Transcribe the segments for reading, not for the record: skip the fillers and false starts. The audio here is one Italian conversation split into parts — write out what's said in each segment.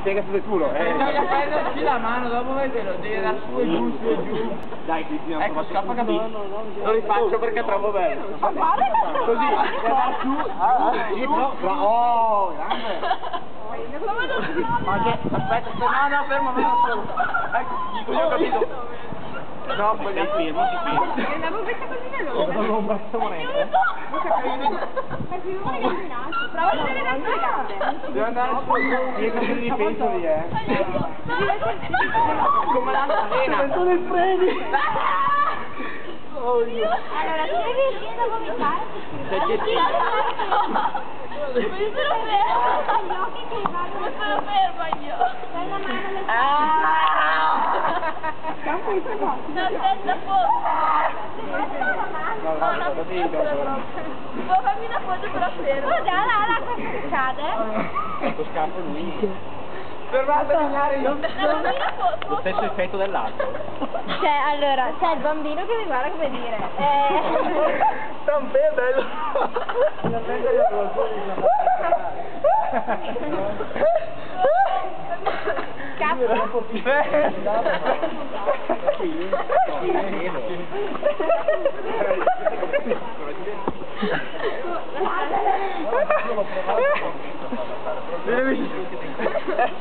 Piega sul culo, Bisogna prenderci la mano, dopo vedelo, devi andare su e giù, su e giù. Dai, Cristina, Ecco, scappa che lo rifaccio perché è troppo bello. Così, su, oh, grande. Aspetta, no, fermo, ecco, io ho capito. No, poi mi fermo, si ferma. La bovetta così veloce. Non un braccio monete. Prova a vedere la tua gambe. Devo andare su. Piega sul difenso lì, Come l'altalena. Sono i freni. Allora, se devi riuscire a vomitare, Mi sono ferma! gli occhi che vanno. Mi sono ferma io! Dai la mano alle No, aspetta, può farmi una foto per la ferma? Guarda, l'acqua che cade. Lo scappo lui. Fermate a segnare io. Fammi una foto! Lo stesso effetto dell'altro. Cioè, allora, c'è il bambino che mi guarda come dire. Tant'è bello.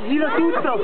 Gira tutto!